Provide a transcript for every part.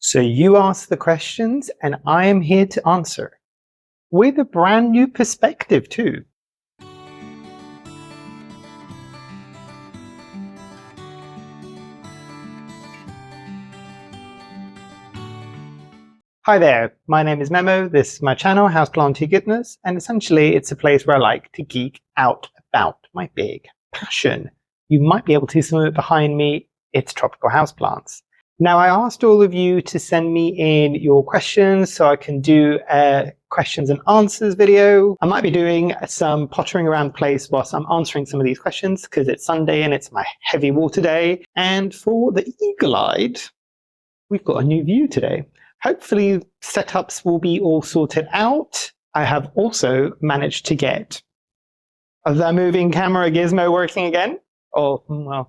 So you ask the questions and I am here to answer. With a brand new perspective too. Hi there, my name is Memo, this is my channel, Houseplantygoodness, and essentially it's a place where I like to geek out about my big passion. You might be able to see some of it behind me, it's tropical houseplants. Now I asked all of you to send me in your questions so I can do a questions and answers video. I might be doing some pottering around the place whilst I'm answering some of these questions because it's Sunday and it's my heavy water day. And for the eagle-eyed, we've got a new view today. Hopefully setups will be all sorted out. I have also managed to get the moving camera gizmo working again. Oh, well,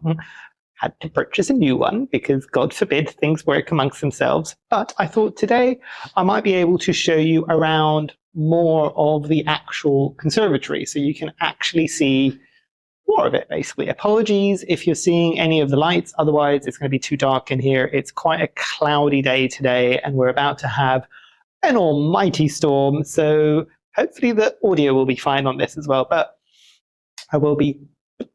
had to purchase a new one because God forbid things work amongst themselves. But I thought today I might be able to show you around more of the actual conservatory so you can actually see more of it, basically. Apologies if you're seeing any of the lights, otherwise it's going to be too dark in here. It's quite a cloudy day today and we're about to have an almighty storm, so hopefully the audio will be fine on this as well, but I will be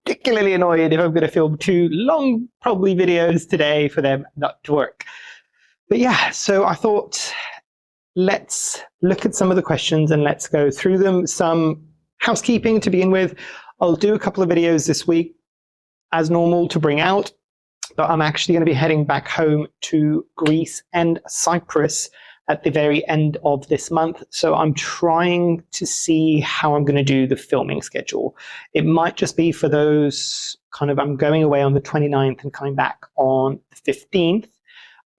particularly annoyed if I'm going to film two long, probably videos today for them not to work. But yeah, so I thought let's look at some of the questions and let's go through them. Some housekeeping to begin with. I'll do a couple of videos this week as normal to bring out, but I'm actually going to be heading back home to Greece and Cyprus at the very end of this month. So I'm trying to see how I'm going to do the filming schedule. It might just be for those I'm going away on the 29th and coming back on the 15th.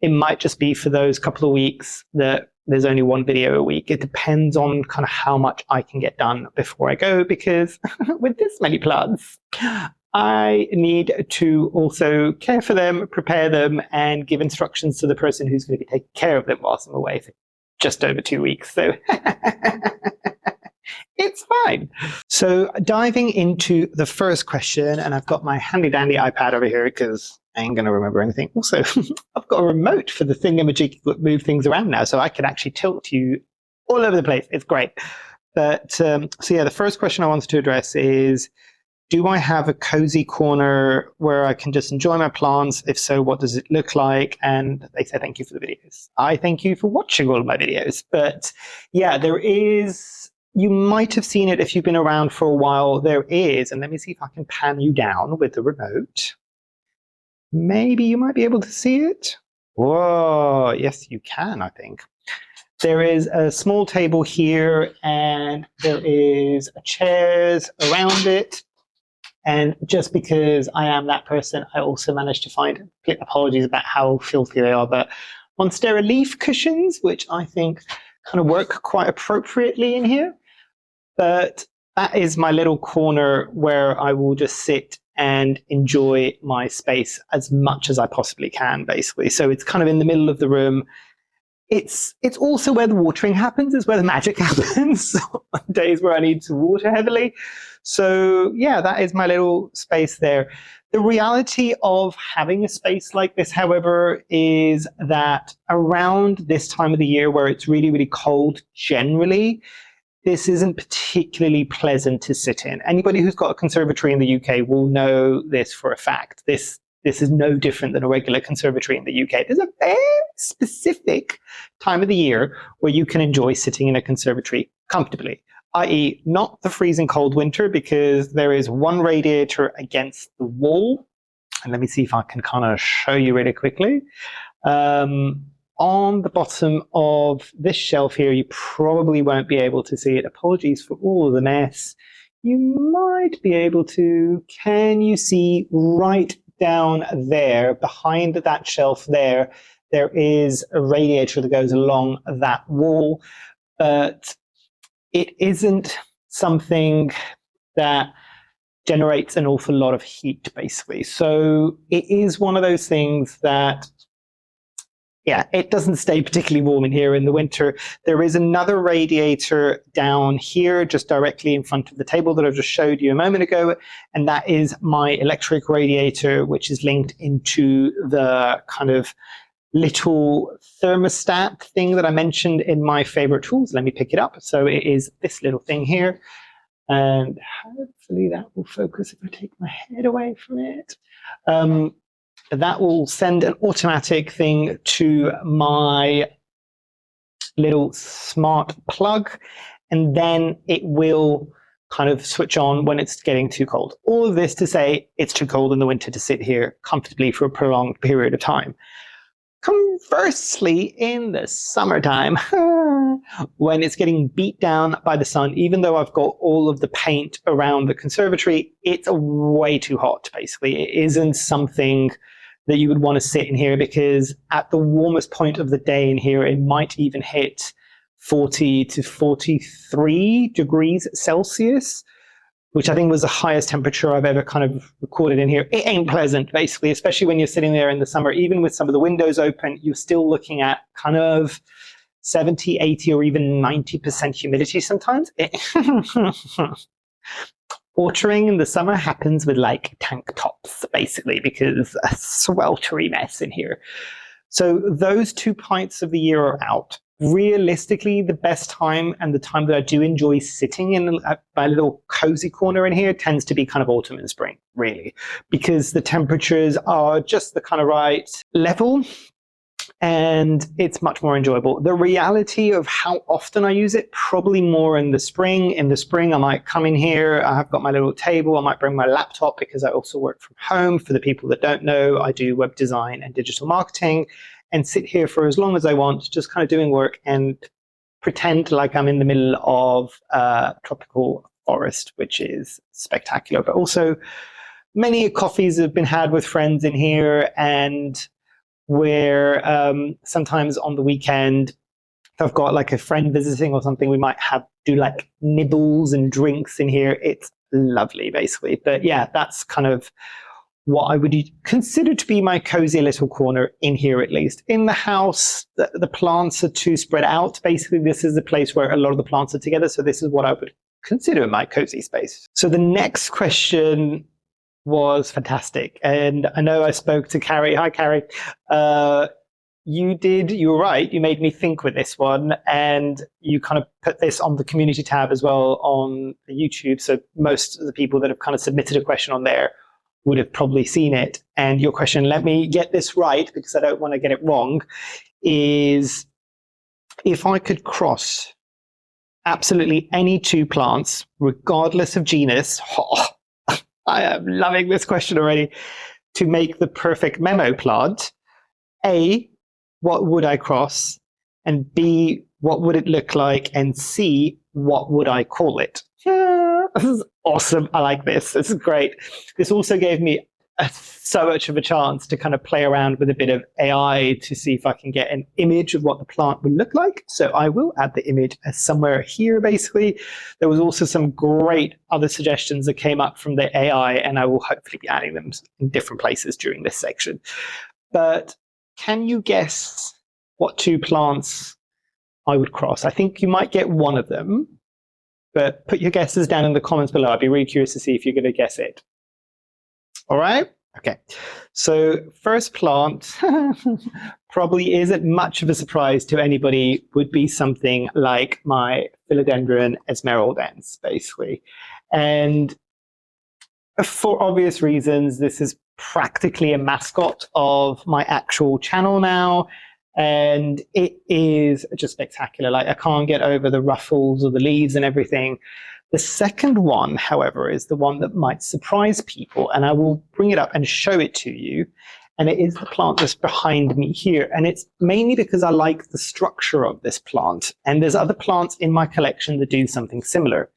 It might just be for those couple of weeks that there's only one video a week. It depends on how much I can get done before I go, because with this many plants, I need to also care for them, prepare them, and give instructions to the person who's going to be taking care of them whilst I'm away for just over 2 weeks. So it's fine. So diving into the first question, and I've got my handy dandy iPad over here because I ain't going to remember anything. Also, I've got a remote for the thingamajig that move things around now, so I can actually tilt you all over the place. It's great. But so yeah, the first question I wanted to address is, do I have a cozy corner where I can just enjoy my plants? If so, what does it look like? And they say thank you for the videos. I thank you for watching all of my videos. But yeah, there is, you might have seen it if you've been around for a while. There is, and let me see if I can pan you down with the remote. Maybe you might be able to see it. Whoa, yes, you can, I think. There is a small table here and there is chairs around it. And just because I am that person, I also managed to find, apologies about how filthy they are, but Monstera leaf cushions, which I think work quite appropriately in here. But that is my little corner where I will just sit and enjoy my space as much as I possibly can, basically. So it's in the middle of the room. It's also where the watering happens, it's where the magic happens on days where I need to water heavily. So yeah, that is my little space there. The reality of having a space like this, however, is that around this time of the year where it's really, really cold generally, this isn't particularly pleasant to sit in. Anybody who's got a conservatory in the UK will know this for a fact. This is no different than a regular conservatory in the UK. There's a very specific time of the year where you can enjoy sitting in a conservatory comfortably, i.e. not the freezing cold winter, because there is one radiator against the wall. And let me see if I can show you really quickly. On the bottom of this shelf here, you probably won't be able to see it. Apologies for all of the mess. You might be able to. Can you see right down there, behind that shelf there, there is a radiator that goes along that wall, but it isn't something that generates an awful lot of heat, basically. So it is one of those things that, yeah, it doesn't stay particularly warm in here in the winter. There is another radiator down here, just directly in front of the table that I just showed you a moment ago, and that is my electric radiator, which is linked into the little thermostat thing that I mentioned in my favorite tools. Let me pick it up. So it is this little thing here. And hopefully that will focus if I take my head away from it. That will send an automatic thing to my little smart plug, and then it will kind of switch on when it's getting too cold. All of this to say it's too cold in the winter to sit here comfortably for a prolonged period of time. Conversely, in the summertime, when it's getting beat down by the sun, even though I've got all of the paint around the conservatory, it's way too hot, basically. It isn't something that you would want to sit in here, because at the warmest point of the day in here, it might even hit 40 to 43 degrees Celsius, which I think was the highest temperature I've ever kind of recorded in here. It ain't pleasant, basically, especially when you're sitting there in the summer. Even with some of the windows open, you're still looking at kind of 70, 80, or even 90% humidity sometimes. Watering in the summer happens with like tank tops, basically, because a sweltery mess in here. So those 2 pints of the year are out. Realistically, the best time and the time that I do enjoy sitting in my little cozy corner in here tends to be kind of autumn and spring, really, because the temperatures are just the kind of right level and it's much more enjoyable. The reality of how often I use it, probably more in the spring. In the spring, I might come in here, I've got my little table, I might bring my laptop because I also work from home. For the people that don't know, I do web design and digital marketing, and sit here for as long as I want, just kind of doing work and pretend like I'm in the middle of a tropical forest, which is spectacular. But also, many coffees have been had with friends in here, and where sometimes on the weekend, if I've got like a friend visiting or something, we might do like nibbles and drinks in here. It's lovely, basically. But yeah, that's kind of what I would consider to be my cozy little corner in here, at least. In the house, the plants are too spread out. Basically, this is the place where a lot of the plants are together. So this is what I would consider my cozy space. So the next question was fantastic. And I know I spoke to Carrie. Hi, Carrie. You were right. You made me think with this one. And you kind of put this on the community tab as well on YouTube. So most of the people that have kind of submitted a question on there would have probably seen it. And your question, let me get this right because I don't want to get it wrong, is if I could cross absolutely any 2 plants, regardless of genus, I am loving this question already, to make the perfect Memo plant, A, what would I cross? And B, what would it look like? And C, what would I call it? This is awesome. I like this. This is great. This also gave me so much of a chance to kind of play around with a bit of AI to see if I can get an image of what the plant would look like. So I will add the image somewhere here, basically. There was also some great other suggestions that came up from the AI, and I will hopefully be adding them in different places during this section. But can you guess what 2 plants I would cross? I think you might get one of them, but put your guesses down in the comments below. I'd be really curious to see if you're going to guess it. All right? Okay. So first plant probably isn't much of a surprise to anybody, would be something like my Philodendron esmeraldens, basically. And for obvious reasons, this is practically a mascot of my actual channel now. And it is just spectacular. Like, I can't get over the ruffles of the leaves and everything. The second one, however, is the one that might surprise people. And I will bring it up and show it to you. And it is the plant that's behind me here. And it's mainly because I like the structure of this plant. And there's other plants in my collection that do something similar.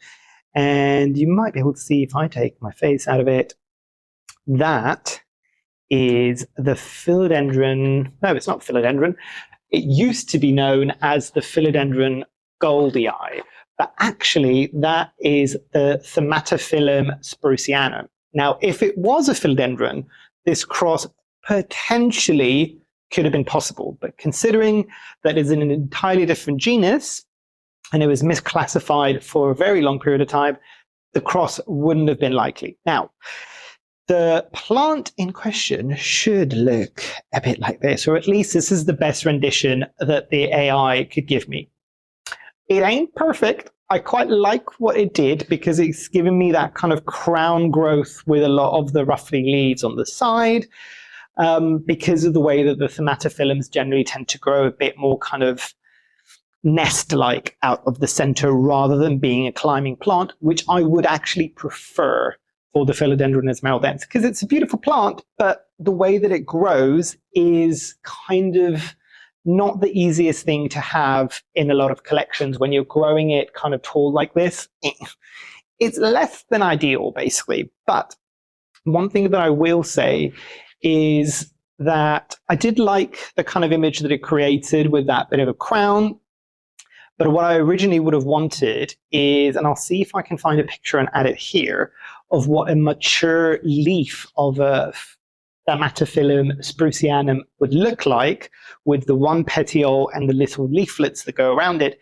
And you might be able to see if I take my face out of it, that is the philodendron. No, it's not philodendron. It used to be known as the Philodendron goldii, but actually that is the Thermatophyllum sprucianum. Now, if it was a philodendron, this cross potentially could have been possible, but considering that it's in an entirely different genus and it was misclassified for a very long period of time, the cross wouldn't have been likely. Now, The plant in question should look a bit like this, or at least this is the best rendition that the AI could give me. It ain't perfect. I quite like what it did because it's given me that kind of crown growth with a lot of the ruffly leaves on the side, because of the way that the thematophyllums generally tend to grow a bit more kind of nest-like out of the center rather than being a climbing plant, which I would actually prefer for the Philodendron esmeraldense, because it's a beautiful plant, but the way that it grows is kind of not the easiest thing to have in a lot of collections. When you're growing it kind of tall like this, it's less than ideal, basically. But one thing that I will say is that I did like the kind of image that it created with that bit of a crown. But what I originally would have wanted is, and I'll see if I can find a picture and add it here, of what a mature leaf of a Thematophyllum sprucianum would look like, with the one petiole and the little leaflets that go around it.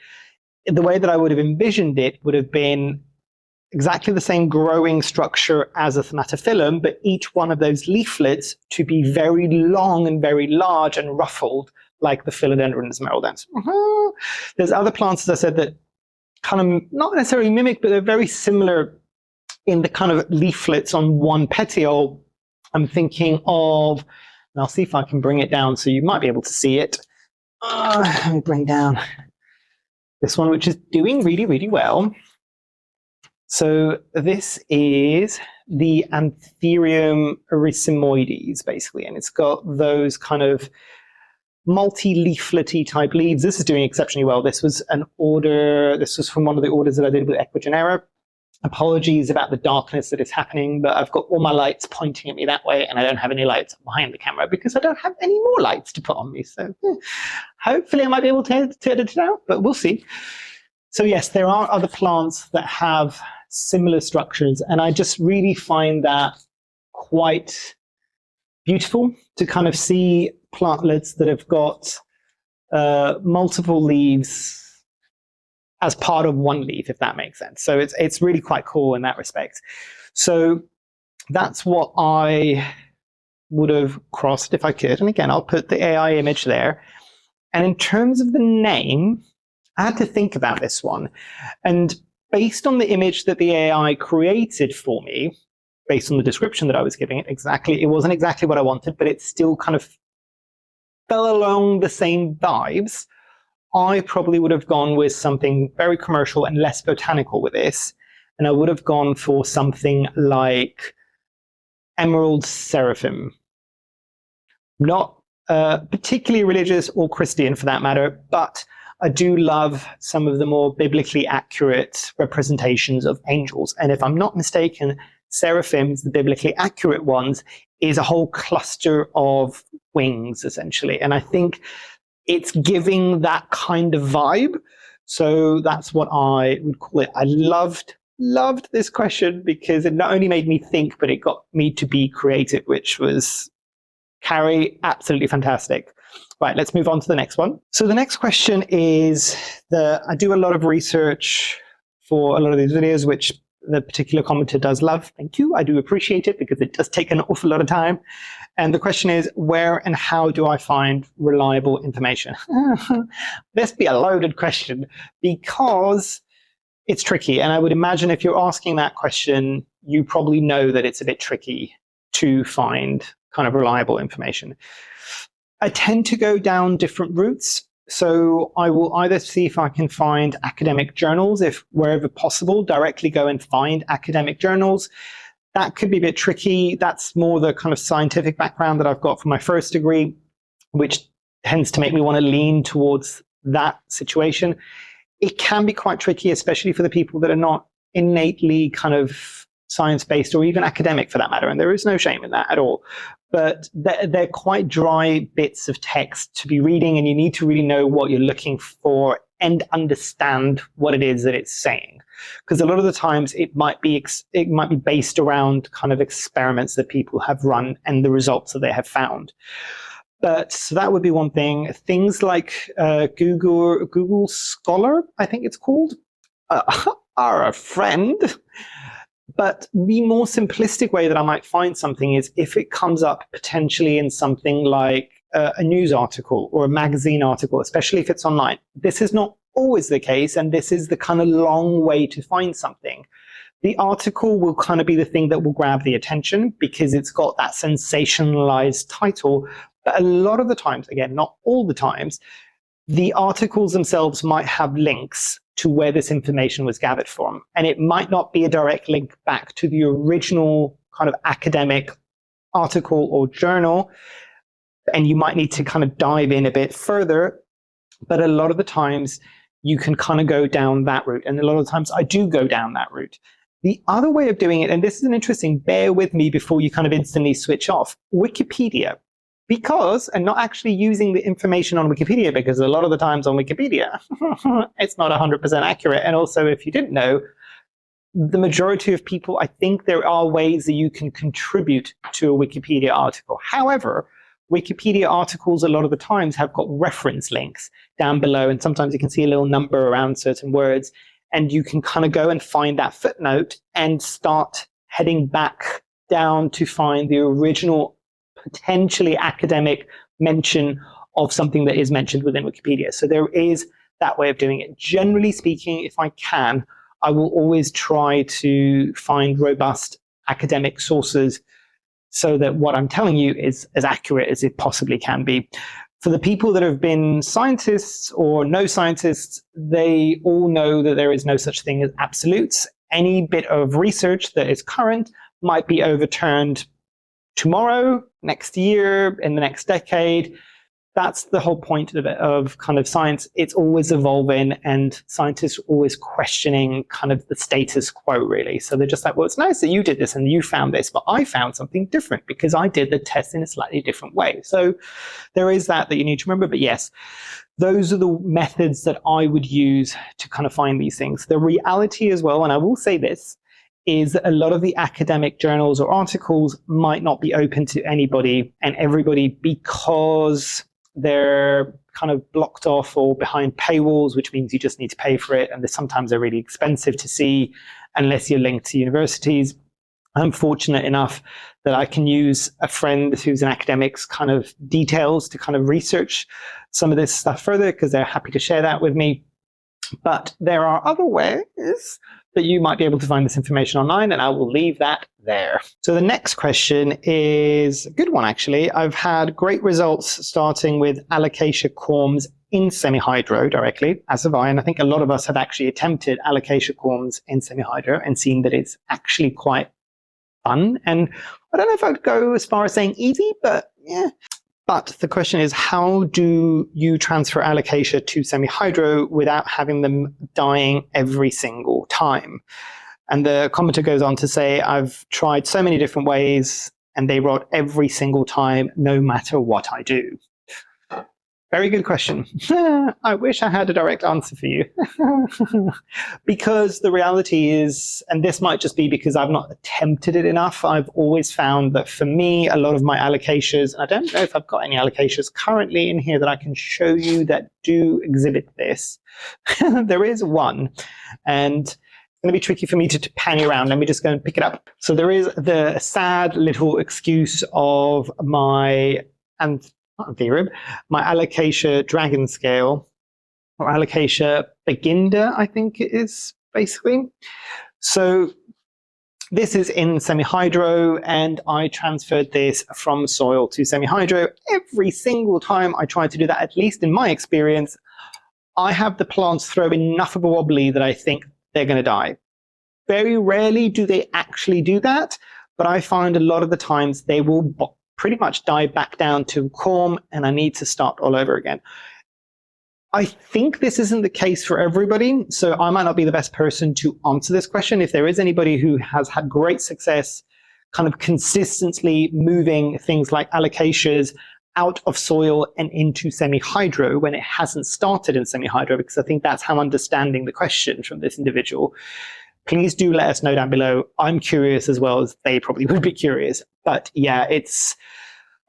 The way that I would have envisioned it would have been exactly the same growing structure as a thematophyllum, but each one of those leaflets to be very long and very large and ruffled, like the Philodendron esmeraldense. There's other plants, as I said, that kind of not necessarily mimic, but they're very similar in the kind of leaflets on one petiole. I'm thinking of, and I'll see if I can bring it down so you might be able to see it. Let me bring down this one, which is doing really, really well. So this is the Anthurium ericemoides, basically, and it's got those kind of multi-leaflety type leaves. This is doing exceptionally well. This was an order, this was from one of the orders that I did with Equigenera. Apologies about the darkness that is happening, but I've got all my lights pointing at me that way, and I don't have any lights behind the camera because I don't have any more lights to put on me. So hopefully I might be able to edit it out, but we'll see. So yes, there are other plants that have similar structures, and I just really find that quite beautiful to kind of see plantlets that have got multiple leaves as part of one leaf, if that makes sense. So it's really quite cool in that respect. So that's what I would have crossed if I could. And again, I'll put the AI image there. And in terms of the name, I had to think about this one. And based on the image that the AI created for me, based on the description that I was giving it, it wasn't exactly what I wanted, but it still kind of fell along the same vibes. I probably would have gone with something very commercial and less botanical with this. And I would have gone for something like Emerald Seraphim. Not particularly religious or Christian for that matter, but I do love some of the more biblically accurate representations of angels. And if I'm not mistaken, seraphims, the biblically accurate ones, is a whole cluster of wings, essentially. And I think it's giving that kind of vibe. So that's what I would call it. I loved this question because it not only made me think, but it got me to be creative, which was, Carrie, absolutely fantastic. Right, let's move on to the next one. So the next question is, I do a lot of research for a lot of these videos, which the particular commenter does love. Thank you. I do appreciate it because it does take an awful lot of time. And the question is, where and how do I find reliable information? This be a loaded question because it's tricky. And I would imagine if you're asking that question, you probably know that it's a bit tricky to find kind of reliable information. I tend to go down different routes. So I will either see if I can find academic journals, if wherever possible, directly go and find academic journals. That could be a bit tricky. That's more the kind of scientific background that I've got from my first degree, which tends to make me want to lean towards that situation. It can be quite tricky, especially for the people that are not innately kind of science-based or even academic for that matter. And there is no shame in that at all. But they're quite dry bits of text to be reading, and you need to really know what you're looking for and understand what it is that it's saying. Because a lot of the times it might be based around kind of experiments that people have run and the results that they have found. But so that would be one thing. Things like Google Scholar, I think it's called, are a friend. But the more simplistic way that I might find something is if it comes up potentially in something like a news article or a magazine article, especially if it's online. This is not always the case, and this is the kind of long way to find something. The article will kind of be the thing that will grab the attention because it's got that sensationalized title. But a lot of the times, again, not all the times, the articles themselves might have links to where this information was gathered from. And it might not be a direct link back to the original kind of academic article or journal. And you might need to kind of dive in a bit further. But a lot of the times you can kind of go down that route. And a lot of times I do go down that route. The other way of doing it, and this is an interesting, bear with me before you kind of instantly switch off, Wikipedia. Because, and not actually using the information on Wikipedia, because a lot of the times on Wikipedia, it's not 100% accurate. And also, if you didn't know, the majority of people, I think there are ways that you can contribute to a Wikipedia article. However, Wikipedia articles a lot of the times have got reference links down below, and sometimes you can see a little number around certain words, and you can kind of go and find that footnote and start heading back down to find the original potentially academic mention of something that is mentioned within Wikipedia. So there is that way of doing it. Generally speaking, if I can, I will always try to find robust academic sources so that what I'm telling you is as accurate as it possibly can be. For the people that have been scientists or no scientists, they all know that there is no such thing as absolutes. Any bit of research that is current might be overturned tomorrow, next year, in the next decade. That's the whole point of it, of kind of science. It's always evolving, and scientists are always questioning kind of the status quo, really. So they're just like, well, it's nice that you did this and you found this, but I found something different because I did the test in a slightly different way. So there is that you need to remember. But yes, those are the methods that I would use to kind of find these things. The reality as well, and I will say this, is that a lot of the academic journals or articles might not be open to anybody and everybody because they're kind of blocked off or behind paywalls, which means you just need to pay for it. And sometimes they're really expensive to see unless you're linked to universities. I'm fortunate enough that I can use a friend who's an academic's kind of details to kind of research some of this stuff further because they're happy to share that with me. But there are other ways that you might be able to find this information online, and I will leave that there. So the next question is a good one, actually. I've had great results starting with Alocasia corms in semi-hydro directly, as have I, and I think a lot of us have actually attempted Alocasia corms in semi-hydro and seen that it's actually quite fun. And I don't know if I'd go as far as saying easy, but yeah. But the question is, how do you transfer Alocasia to semi-hydro without having them dying every single time? And the commenter goes on to say, I've tried so many different ways and they rot every single time, no matter what I do. Very good question. I wish I had a direct answer for you. Because the reality is, and this might just be because I've not attempted it enough, I've always found that for me, a lot of my Alocasias, and I don't know if I've got any Alocasias currently in here that I can show you that do exhibit this. There is one, and it's going to be tricky for me to pan you around. Let me just go and pick it up. So there is the sad little excuse of my my Alocasia dragon scale, or Alocasia beginda, I think it is, basically. So this is in semi-hydro, and I transferred this from soil to semi-hydro. Every single time I try to do that, at least in my experience, I have the plants throw enough of a wobbly that I think they're going to die. Very rarely do they actually do that, but I find a lot of the times they will pretty much die back down to corm, and I need to start all over again. I think this isn't the case for everybody, so I might not be the best person to answer this question. If there is anybody who has had great success kind of consistently moving things like Alocasias out of soil and into semi-hydro when it hasn't started in semi-hydro, because I think that's how I'm understanding the question from this individual, please do let us know down below. I'm curious as well as they probably would be curious. But yeah,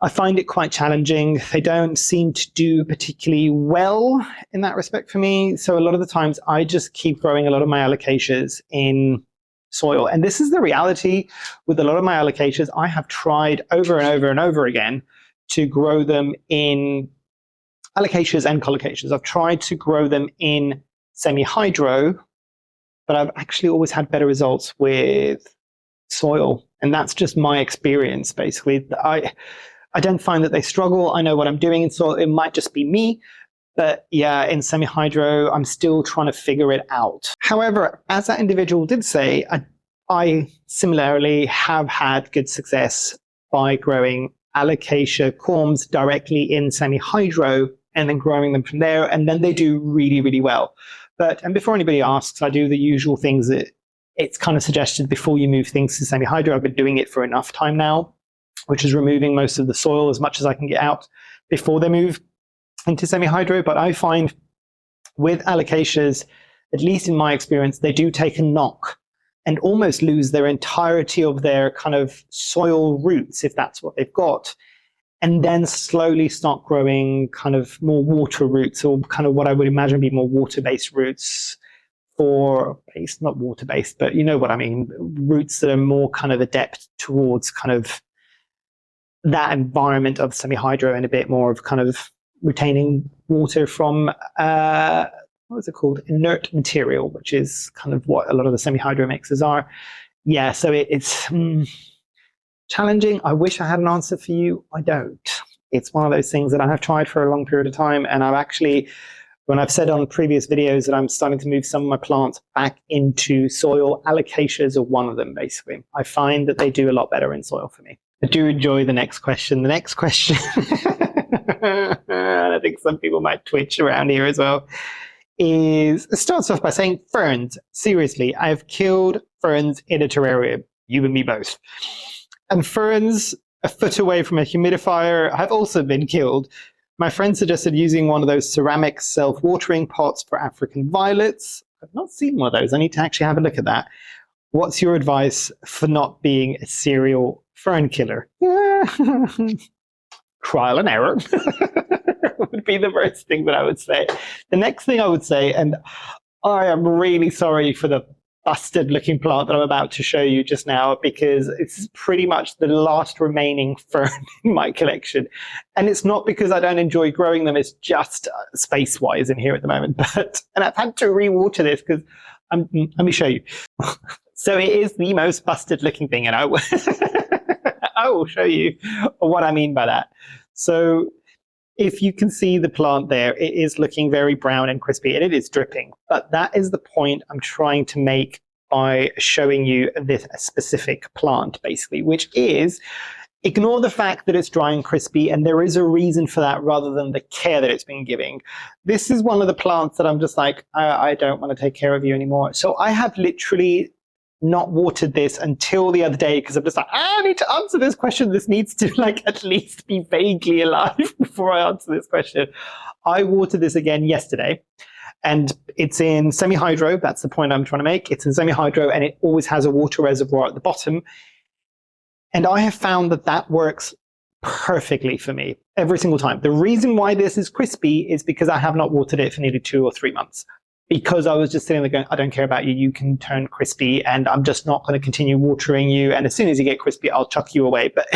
I find it quite challenging. They don't seem to do particularly well in that respect for me. So a lot of the times I just keep growing a lot of my Alocasias in soil. And this is the reality with a lot of my alocasias. I have tried over and over and over again to grow them in alocasias and colocasias. I've tried to grow them in semi-hydro, but I've actually always had better results with soil. And that's just my experience, basically. I don't find that they struggle. I know what I'm doing in soil. It might just be me. But yeah, in semi-hydro, I'm still trying to figure it out. However, as that individual did say, I similarly have had good success by growing alocasia corms directly in semi-hydro and then growing them from there. And then they do really, really well. And before anybody asks, I do the usual things that it's kind of suggested before you move things to semi-hydro. I've been doing it for enough time now, which is removing most of the soil as much as I can get out before they move into semi-hydro. But I find with alocasias, at least in my experience, they do take a knock and almost lose their entirety of their kind of soil roots, if that's what they've got, and then slowly start growing kind of more water roots, or kind of what I would imagine be more water-based roots, not water-based, but you know what I mean, roots that are more kind of adept towards kind of that environment of semi-hydro and a bit more of kind of retaining water from, what is it called? Inert material, which is kind of what a lot of the semi-hydro mixes are. Yeah, so it's challenging. I wish I had an answer for you. I don't. It's one of those things that I have tried for a long period of time, and I've actually, when I've said on previous videos that I'm starting to move some of my plants back into soil, alocasias are one of them, basically. I find that they do a lot better in soil for me. I do enjoy the next question. The next question, and I think some people might twitch around here as well, it starts off by saying, ferns, seriously, I've killed ferns in a terrarium. You and me both. And ferns a foot away from a humidifier have also been killed. My friend suggested using one of those ceramic self-watering pots for African violets. I've not seen one of those. I need to actually have a look at that. What's your advice for not being a serial fern killer? Trial and error would be the first thing that I would say. The next thing I would say, and I am really sorry for the busted looking plant that I'm about to show you just now, because it's pretty much the last remaining fern in my collection. And it's not because I don't enjoy growing them, it's just space-wise in here at the moment. And I've had to re-water this because, let me show you. So it is the most busted looking thing, and I will show you what I mean by that. So if you can see the plant there, it is looking very brown and crispy, and it is dripping. But that is the point I'm trying to make by showing you this specific plant, basically, which is ignore the fact that it's dry and crispy, and there is a reason for that rather than the care that it's been giving. This is one of the plants that I'm just like, I don't want to take care of you anymore. So I have literally not watered this until the other day, because I'm just like, I need to answer this question. This needs to like at least be vaguely alive before I answer this question. I watered this again yesterday, and it's in semi-hydro. That's the point I'm trying to make. It's in semi-hydro, and it always has a water reservoir at the bottom. And I have found that that works perfectly for me every single time. The reason why this is crispy is because I have not watered it for nearly 2 or 3 months. Because I was just sitting there going, I don't care about you, you can turn crispy, and I'm just not going to continue watering you, and as soon as you get crispy, I'll chuck you away. But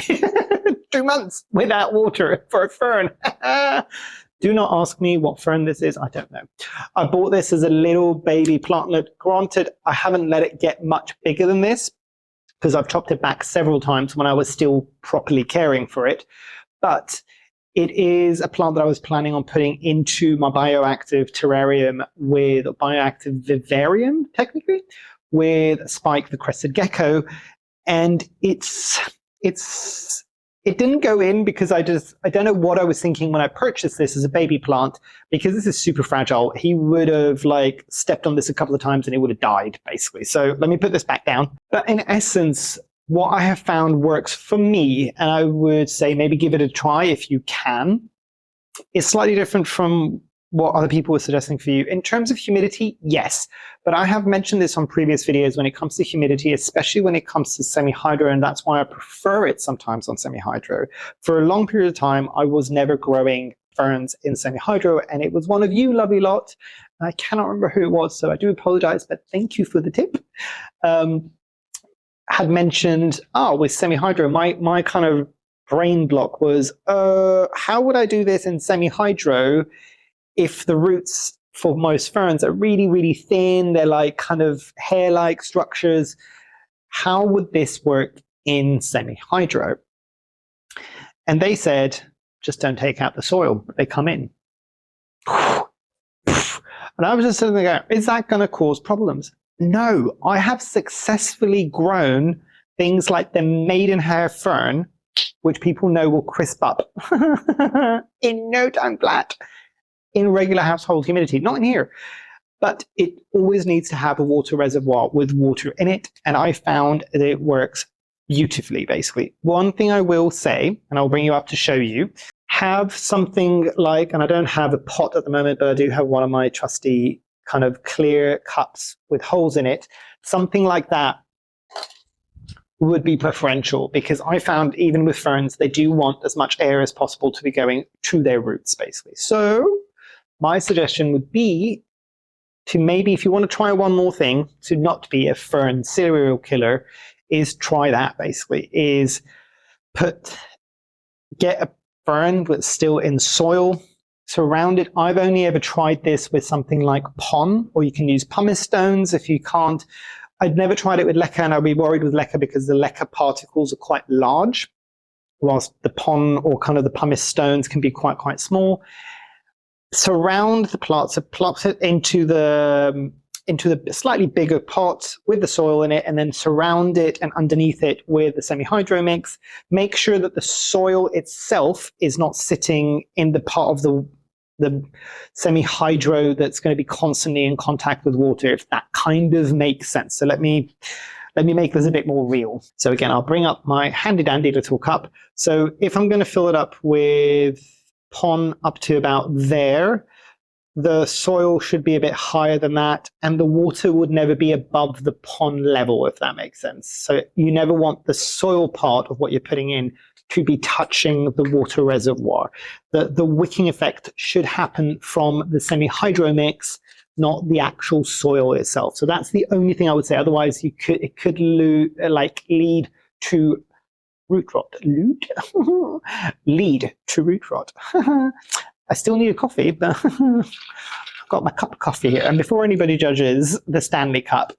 2 months without water for a fern. Do not ask me what fern this is, I don't know. I bought this as a little baby plantlet. Granted, I haven't let it get much bigger than this, because I've chopped it back several times when I was still properly caring for it. But it is a plant that I was planning on putting into my bioactive terrarium with bioactive vivarium, technically, with Spike the crested gecko. And it didn't go in because I don't know what I was thinking when I purchased this as a baby plant, because this is super fragile. He would have like stepped on this a couple of times and it would have died, basically. So let me put this back down. But in essence, what I have found works for me, and I would say maybe give it a try if you can, is slightly different from what other people were suggesting for you. In terms of humidity, yes. But I have mentioned this on previous videos when it comes to humidity, especially when it comes to semi-hydro, and that's why I prefer it sometimes on semi-hydro. For a long period of time, I was never growing ferns in semi-hydro, and it was one of you lovely lot. I cannot remember who it was, so I do apologize, but thank you for the tip. had mentioned, with semi-hydro, my kind of brain block was, how would I do this in semi-hydro if the roots for most ferns are really, really thin, they're like kind of hair-like structures? How would this work in semi-hydro? And they said, just don't take out the soil, they come in. And I was just sitting there going, is that going to cause problems? No, I have successfully grown things like the maidenhair fern, which people know will crisp up in no time flat in regular household humidity. Not in here, but it always needs to have a water reservoir with water in it. And I found that it works beautifully, basically. One thing I will say, and I'll bring you up to show you, have something like, and I don't have a pot at the moment, but I do have one of my trusty kind of clear cups with holes in it. Something like that would be preferential, because I found even with ferns, they do want as much air as possible to be going to their roots, basically. So my suggestion would be to maybe, if you want to try one more thing, to not be a fern serial killer, is try that, basically, is get a fern that's still in soil, surround it. I've only ever tried this with something like pon, or you can use pumice stones if you can't. I'd never tried it with leca, and I'd be worried with leca because the leca particles are quite large, whilst the pon or kind of the pumice stones can be quite small. Surround the plants, so plop it into the slightly bigger pot with the soil in it, and then surround it and underneath it with the semi-hydro mix. Make sure that the soil itself is not sitting in the part of the semi-hydro that's going to be constantly in contact with water, if that kind of makes sense. So let me make this a bit more real. So again, I'll bring up my handy dandy little cup. So if I'm going to fill it up with pon up to about there, the soil should be a bit higher than that, and the water would never be above the pond level, if that makes sense. So you never want the soil part of what you're putting in to be touching the water reservoir. The wicking effect should happen from the semi-hydro mix, not the actual soil itself. So that's the only thing I would say. Otherwise, it could lead to root rot. Lead to root rot. I still need a coffee, but I've got my cup of coffee here. And before anybody judges the Stanley Cup,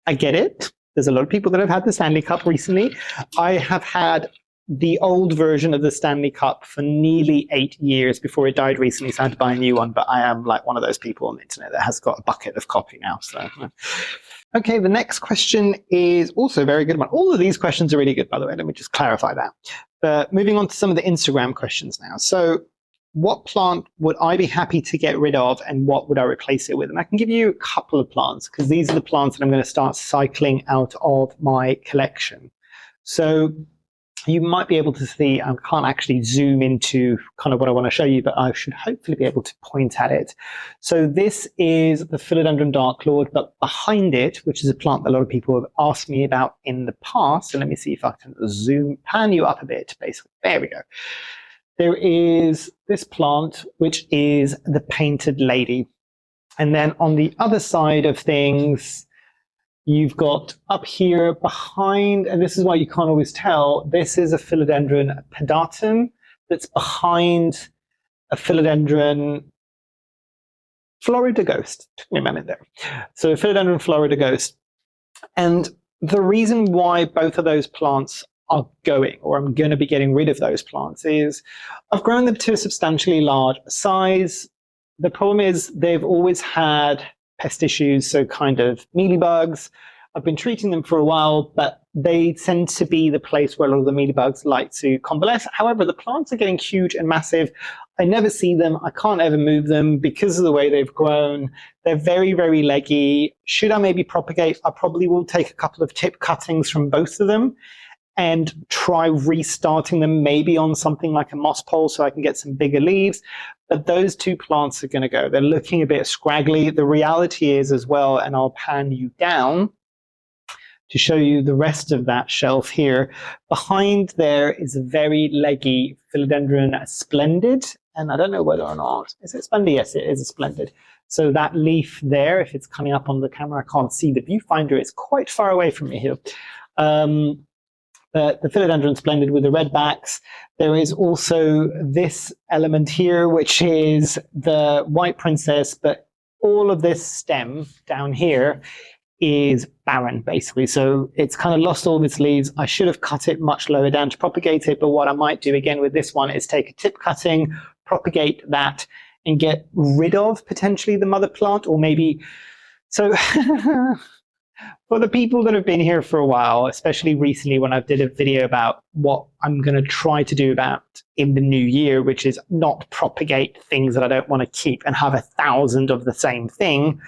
I get it. There's a lot of people that have had the Stanley Cup recently. I have had the old version of the Stanley Cup for nearly 8 years before it died recently, so I had to buy a new one. But I am like one of those people on the internet that has got a bucket of coffee now. So, okay, the next question is also a very good one. All of these questions are really good, by the way. Let me just clarify that. But moving on to some of the Instagram questions now. So, what plant would I be happy to get rid of, and what would I replace it with? And I can give you a couple of plants, because these are the plants that I'm going to start cycling out of my collection. So you might be able to see, I can't actually zoom into kind of what I want to show you, but I should hopefully be able to point at it. So this is the Philodendron Dark Lord, but behind it, which is a plant that a lot of people have asked me about in the past. So let me see if I can pan you up a bit, basically. There we go. There is this plant, which is the Painted Lady. And then on the other side of things, you've got up here behind, and this is why you can't always tell, this is a Philodendron pedatum that's behind a Philodendron Florida Ghost. Took me a minute there. So Philodendron Florida Ghost. And the reason why both of those plants are going, or I'm going to be getting rid of those plants, is I've grown them to a substantially large size. The problem is they've always had pest issues, so kind of mealybugs. I've been treating them for a while, but they tend to be the place where a lot of the mealybugs like to convalesce. However, the plants are getting huge and massive. I never see them. I can't ever move them because of the way they've grown. They're very, very leggy. Should I maybe propagate? I probably will take a couple of tip cuttings from both of them and try restarting them maybe on something like a moss pole so I can get some bigger leaves. But those two plants are going to go. They're looking a bit scraggly. The reality is as well, and I'll pan you down to show you the rest of that shelf here. Behind there is a very leggy Philodendron Splendid. And I don't know whether or not, is it Splendid? Yes, it is a Splendid. So that leaf there, if it's coming up on the camera, I can't see the viewfinder. It's quite far away from me here. The philodendron's blended with the red backs. There is also this element here, which is the white princess, but all of this stem down here is barren, basically. So it's kind of lost all of its leaves. I should have cut it much lower down to propagate it, but what I might do again with this one is take a tip cutting, propagate that, and get rid of potentially the mother plant, or maybe... So for the people that have been here for a while, especially recently when I did a video about what I'm going to try to do about in the new year, which is not propagate things that I don't want to keep and have 1,000 of the same thing.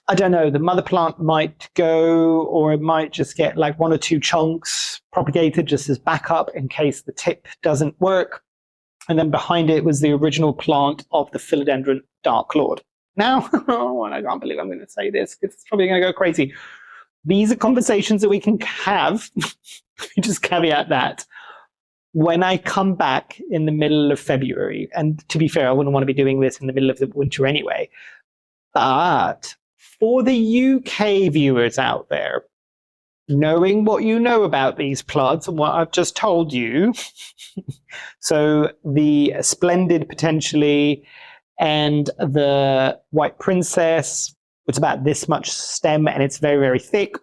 I don't know, the mother plant might go, or it might just get like 1 or 2 chunks propagated just as backup in case the tip doesn't work. And then behind it was the original plant of the philodendron Dark Lord. Now, I can't believe I'm going to say this, because it's probably going to go crazy. These are conversations that we can have. Just caveat that. When I come back in the middle of February, and to be fair, I wouldn't want to be doing this in the middle of the winter anyway, but for the UK viewers out there, knowing what you know about these plants and what I've just told you, so the splendid potentially, and the white princess, it's about this much stem and it's very, very thick.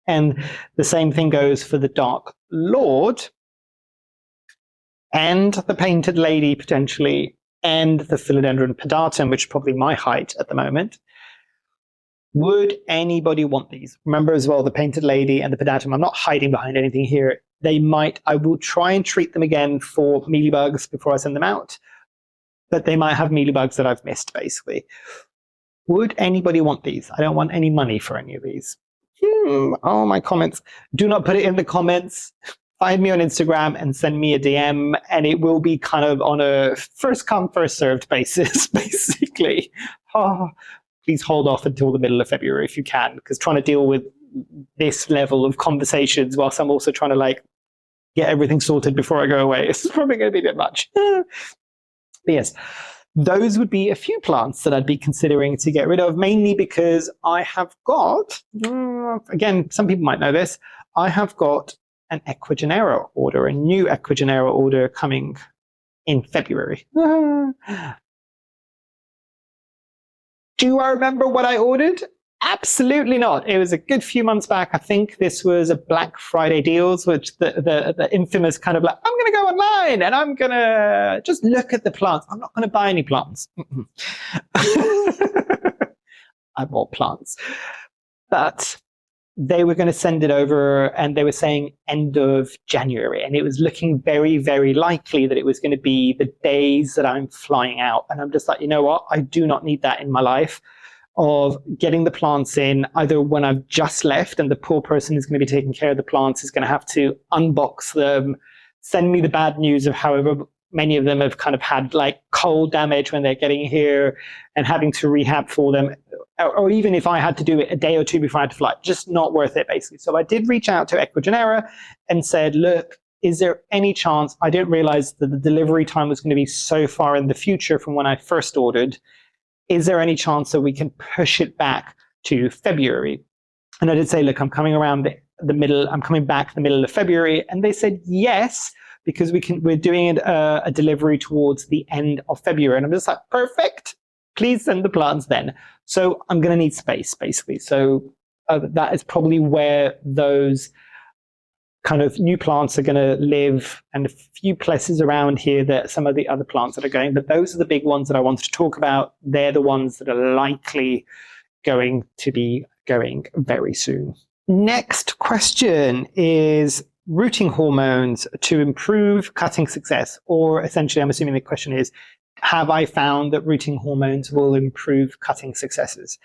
And the same thing goes for the Dark Lord and the Painted Lady potentially, and the philodendron pedatum, which is probably my height at the moment. Would anybody want these? Remember as well, the Painted Lady and the pedatum, I'm not hiding behind anything here. They might, I will try and treat them again for mealybugs before I send them out. But they might have mealybugs that I've missed, basically. Would anybody want these? I don't want any money for any of these. Oh, my comments. Do not put it in the comments. Find me on Instagram and send me a DM, and it will be kind of on a first come, first served basis, basically. Oh, please hold off until the middle of February if you can, because trying to deal with this level of conversations whilst I'm also trying to like get everything sorted before I go away, it's probably going to be a bit much. But yes, those would be a few plants that I'd be considering to get rid of, mainly because I have got, again, some people might know this, I have got an Equigenera order, a new Equigenera order coming in February. Do I remember what I ordered? Absolutely not. It was a good few months back. I think this was a Black Friday deals, which the infamous kind of like, I'm going to go online and I'm going to just look at the plants. I'm not going to buy any plants. I bought plants. But they were going to send it over and they were saying end of January. And it was looking very, very likely that it was going to be the days that I'm flying out. And I'm just like, you know what? I do not need that in my life, of getting the plants in either when I've just left and the poor person who's going to be taking care of the plants is going to have to unbox them, send me the bad news of however many of them have kind of had like cold damage when they're getting here and having to rehab for them. Or even if I had to do it a day or two before I had to fly, just not worth it, basically. So I did reach out to Equigenera and said, look, is there any chance? I didn't realize that the delivery time was going to be so far in the future from when I first ordered. Is there any chance that we can push it back to February? And I did say, look, I'm coming around the middle, I'm coming back the middle of February. And they said, yes, because we're doing a delivery towards the end of February. And I'm just like, perfect, please send the plants then. So I'm going to need space, basically. So that is probably where those kind of new plants are going to live, and a few places around here that some of the other plants that are going, but those are the big ones that I wanted to talk about. They're the ones that are likely going to be going very soon. Next question is rooting hormones to improve cutting success, or essentially I'm assuming the question is, have I found that rooting hormones will improve cutting successes?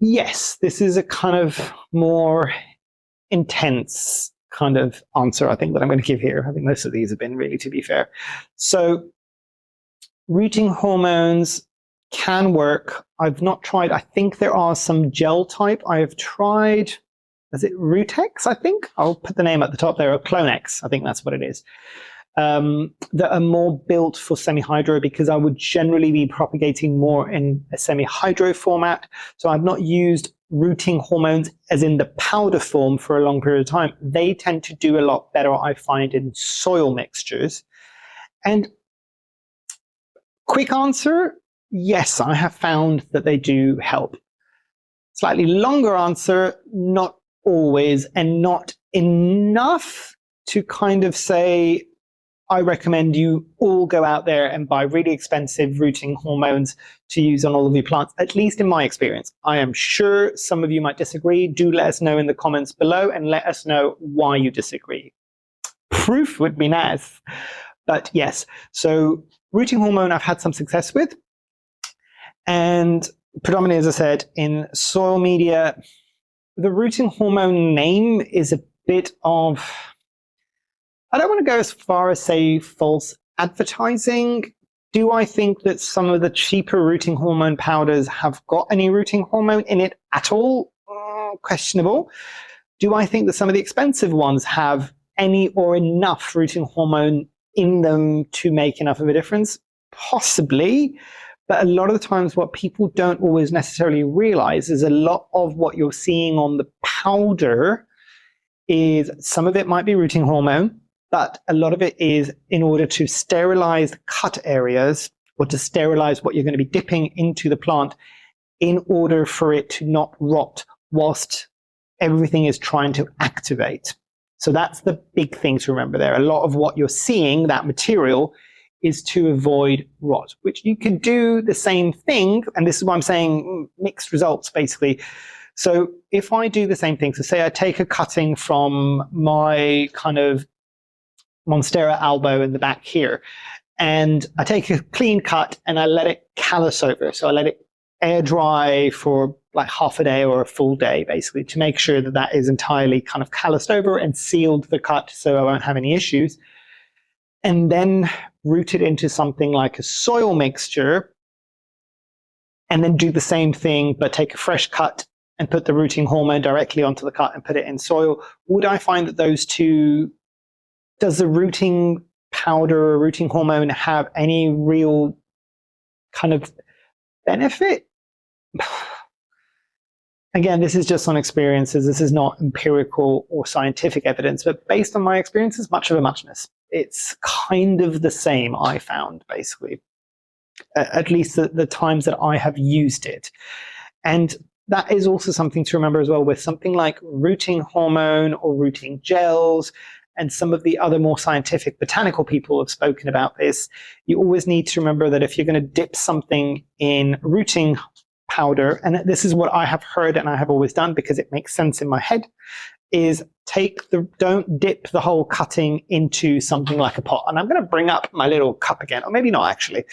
Yes, this is a kind of more intense kind of answer, I think, that I'm going to give here. I think most of these have been, really, to be fair. So rooting hormones can work. I've not tried, I think there are some gel type. I have tried, is it Rootex, I think? I'll put the name at the top there, or Clonex, I think that's what it is. That are more built for semi-hydro, because I would generally be propagating more in a semi-hydro format. So I've not used rooting hormones, as in the powder form, for a long period of time, they tend to do a lot better, I find, in soil mixtures. And quick answer, yes, I have found that they do help. Slightly longer answer, not always, and not enough to kind of say, I recommend you all go out there and buy really expensive rooting hormones to use on all of your plants, at least in my experience. I am sure some of you might disagree. Do let us know in the comments below and let us know why you disagree. Proof would be nice. But yes, so rooting hormone I've had some success with. And predominantly, as I said, in soil media, the rooting hormone name is a bit of, I don't want to go as far as say false advertising. Do I think that some of the cheaper rooting hormone powders have got any rooting hormone in it at all? Questionable. Do I think that some of the expensive ones have any or enough rooting hormone in them to make enough of a difference? Possibly. But a lot of the times what people don't always necessarily realize is a lot of what you're seeing on the powder is, some of it might be rooting hormone, but a lot of it is in order to sterilize cut areas or to sterilize what you're going to be dipping into the plant in order for it to not rot whilst everything is trying to activate. So that's the big thing to remember there. A lot of what you're seeing, that material, is to avoid rot, which you can do the same thing. And this is why I'm saying mixed results, basically. So if I do the same thing, so say I take a cutting from my kind of Monstera albo in the back here, and I take a clean cut and I let it callus over. So I let it air dry for like half a day or a full day, basically, to make sure that that is entirely kind of calloused over and sealed the cut so I won't have any issues. And then root it into something like a soil mixture, and then do the same thing, but take a fresh cut and put the rooting hormone directly onto the cut and put it in soil. Would I find that those two, does the rooting powder or rooting hormone have any real kind of benefit? Again, this is just on experiences. This is not empirical or scientific evidence, but based on my experiences, much of a muchness. It's kind of the same, I found, basically, at least the times that I have used it. And that is also something to remember as well with something like rooting hormone or rooting gels, and some of the other more scientific botanical people have spoken about this. You always need to remember that if you're going to dip something in rooting powder, and this is what I have heard and I have always done because it makes sense in my head, is don't dip the whole cutting into something like a pot. And I'm going to bring up my little cup again, or maybe not actually.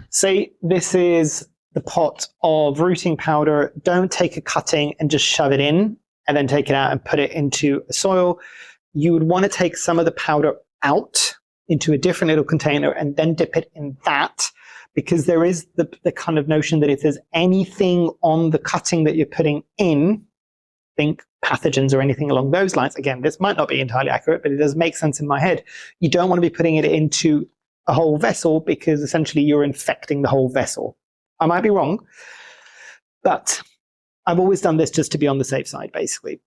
Say this is the pot of rooting powder. Don't take a cutting and just shove it in and then take it out and put it into a soil. You would want to take some of the powder out into a different little container and then dip it in that, because there is the kind of notion that if there's anything on the cutting that you're putting in, think pathogens or anything along those lines. Again, this might not be entirely accurate, but it does make sense in my head. You don't want to be putting it into a whole vessel because essentially you're infecting the whole vessel. I might be wrong, but I've always done this just to be on the safe side, basically.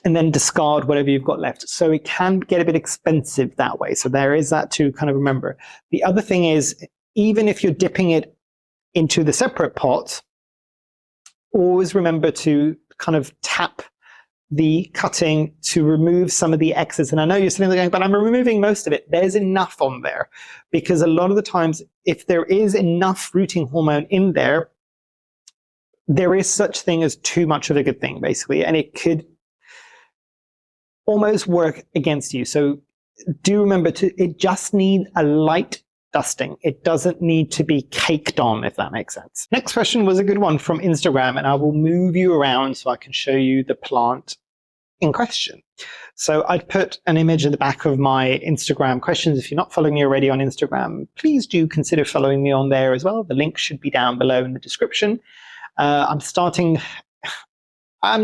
And then discard whatever you've got left. So it can get a bit expensive that way. So there is that to kind of remember. The other thing is, even if you're dipping it into the separate pot, always remember to kind of tap the cutting to remove some of the excess. And I know you're sitting there going, but I'm removing most of it. There's enough on there, because a lot of the times, if there is enough rooting hormone in there, there is such thing as too much of a good thing, basically, and it could almost work against you. So do remember it just needs a light dusting. It doesn't need to be caked on, if that makes sense. Next question was a good one from Instagram, and I will move you around so I can show you the plant in question. So I'd put an image at the back of my Instagram questions. If you're not following me already on Instagram, please do consider following me on there as well. The link should be down below in the description. I'm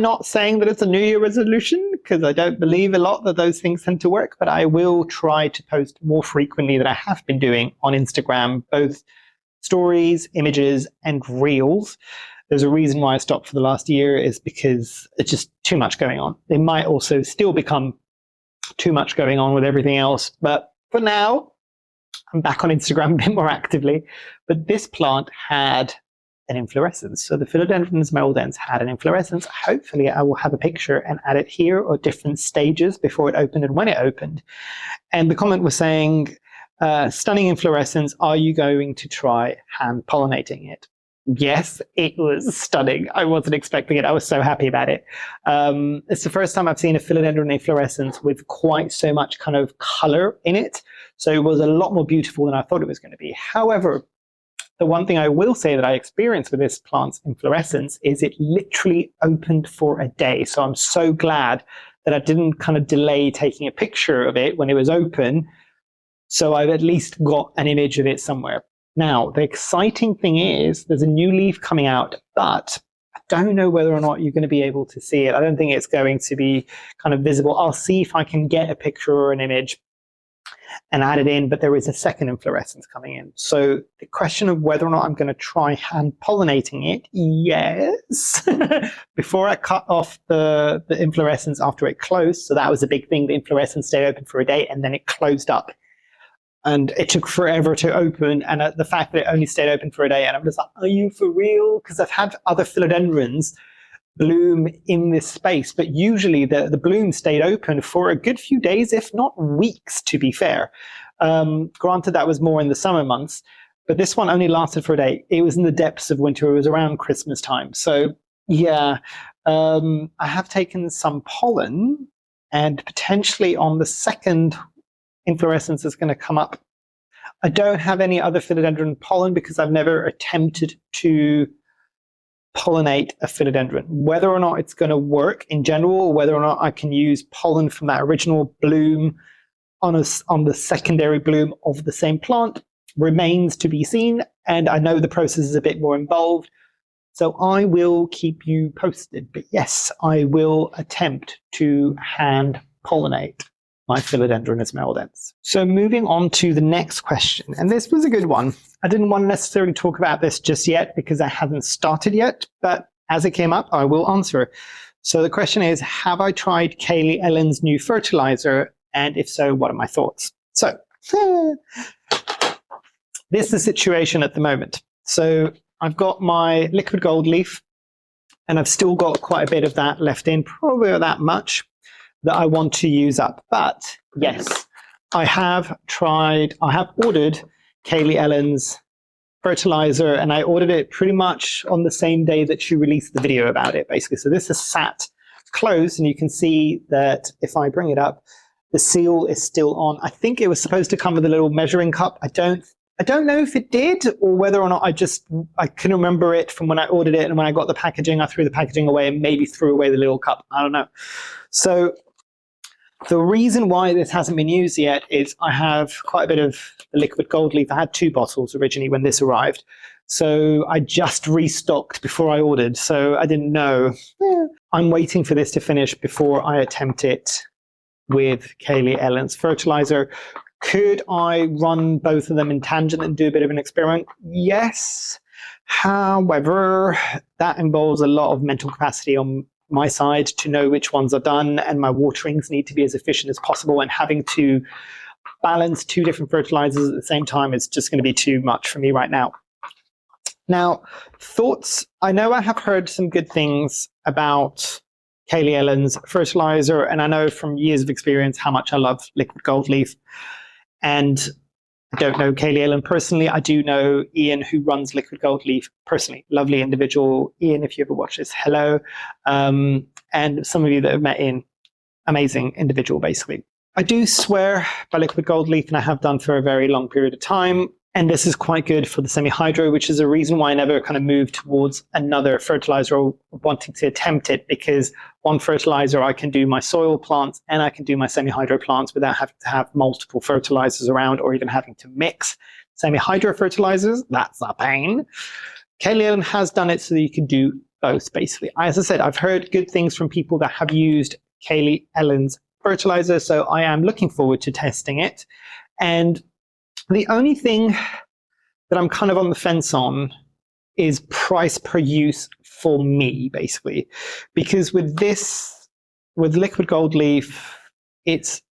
not saying that it's a New Year resolution, because I don't believe a lot that those things tend to work, but I will try to post more frequently than I have been doing on Instagram, both stories, images, and reels. there's a reason why I stopped for the last year, is because it's just too much going on. It might also still become too much going on with everything else. But for now, I'm back on Instagram a bit more actively. But this plant had an inflorescence. So the Philodendron Smeldens had an inflorescence. Hopefully I will have a picture and add it here, or different stages before it opened and when it opened. And the comment was saying, stunning inflorescence, are you going to try hand pollinating it? Yes, it was stunning. I wasn't expecting it. I was so happy about it. It's the first time I've seen a Philodendron inflorescence with quite so much kind of color in it. So it was a lot more beautiful than I thought it was going to be. However, the one thing I will say that I experienced with this plant's inflorescence is it literally opened for a day. So I'm so glad that I didn't kind of delay taking a picture of it when it was open. So I've at least got an image of it somewhere. Now, the exciting thing is there's a new leaf coming out, but I don't know whether or not you're going to be able to see it. I don't think it's going to be kind of visible. I'll see if I can get a picture or an image and add it in, but there is a second inflorescence coming in. So the question of whether or not I'm going to try hand pollinating it, yes. Before I cut off the inflorescence after it closed, so that was a big thing, the inflorescence stayed open for a day and then it closed up. And it took forever to open, and the fact that it only stayed open for a day, and I'm just like, are you for real? Because I've had other philodendrons bloom in this space, but usually the bloom stayed open for a good few days, if not weeks, to be fair. Granted, that was more in the summer months, but this one only lasted for a day. It was in the depths of winter. It was around Christmas time. So yeah, I have taken some pollen, and potentially on the second inflorescence is going to come up. I don't have any other philodendron pollen because I've never attempted to pollinate a philodendron. Whether or not it's going to work in general, whether or not I can use pollen from that original bloom on the secondary bloom of the same plant remains to be seen. And I know the process is a bit more involved, so I will keep you posted. But yes, I will attempt to hand pollinate my Philodendron Smeldens. So moving on to the next question, and this was a good one. I didn't want to necessarily talk about this just yet because I haven't started yet, but as it came up, I will answer. So the question is, have I tried Kaylee Ellen's new fertilizer? And if so, what are my thoughts? So this is the situation at the moment. So I've got my liquid gold leaf, and I've still got quite a bit of that left in, probably not that much, that I want to use up. But yes, I have ordered Kaylee Ellen's fertilizer, and I ordered it pretty much on the same day that she released the video about it, basically. So this is sat closed, and you can see that if I bring it up, the seal is still on. I think it was supposed to come with a little measuring cup. I don't know if it did, or whether or not I couldn't remember it from when I ordered it, and when I got the packaging, I threw the packaging away and maybe threw away the little cup. I don't know. So the reason why this hasn't been used yet is I have quite a bit of the liquid gold leaf. I had 2 bottles originally when this arrived. So I just restocked before I ordered. So I didn't know. I'm waiting for this to finish before I attempt it with Kaylee Ellen's fertilizer. Could I run both of them in tangent and do a bit of an experiment? Yes. However, that involves a lot of mental capacity on my side to know which ones are done, and my waterings need to be as efficient as possible, and having to balance 2 different fertilizers at the same time is just going to be too much for me right now. Now, thoughts. I know I have heard some good things about Kaylee Ellen's fertilizer, and I know from years of experience how much I love liquid gold leaf. And I don't know Kaylee Ellen personally. I do know Ian, who runs Liquid Gold Leaf personally. Lovely individual. Ian, if you ever watch this, hello. And some of you that have met Ian, amazing individual, basically. I do swear by Liquid Gold Leaf, and I have done for a very long period of time. And this is quite good for the semi-hydro, which is a reason why I never kind of moved towards another fertilizer or wanting to attempt it, because one fertilizer, I can do my soil plants and I can do my semi-hydro plants without having to have multiple fertilizers around, or even having to mix semi-hydro fertilizers. That's a pain. Kaylee Ellen has done it so that you can do both, basically. As I said, I've heard good things from people that have used Kaylee Ellen's fertilizer, so I am looking forward to testing it. And the only thing that I'm kind of on the fence on is price per use for me, basically. Because with liquid gold leaf, it's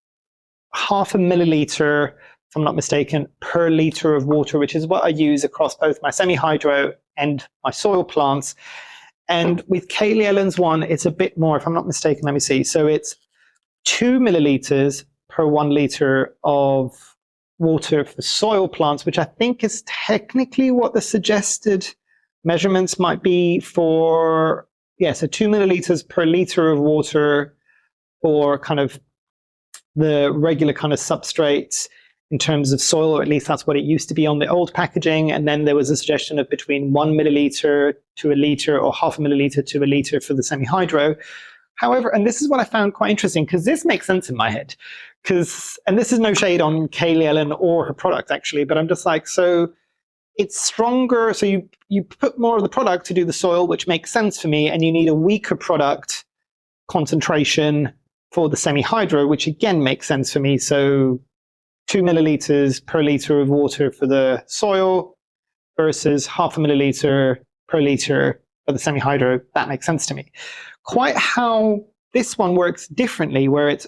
0.5 milliliter, if I'm not mistaken, per liter of water, which is what I use across both my semi-hydro and my soil plants. And with Kaylee Ellen's one, it's a bit more, if I'm not mistaken, let me see. So it's 2 milliliters per 1 liter of water for soil plants, which I think is technically what the suggested measurements might be for, so 2 milliliters per liter of water for kind of the regular kind of substrates in terms of soil, or at least that's what it used to be on the old packaging. And then there was a suggestion of between 1 milliliter to a liter, or 0.5 milliliter to a liter for the semi-hydro. However, and this is what I found quite interesting, because this makes sense in my head, and this is no shade on Kaylee Ellen or her product actually, but I'm just like, so it's stronger. So you put more of the product to do the soil, which makes sense for me, and you need a weaker product concentration for the semi-hydro, which again makes sense for me. So 2 milliliters per liter of water for the soil versus 0.5 milliliter per liter for the semi-hydro, that makes sense to me. Quite how this one works differently, where it's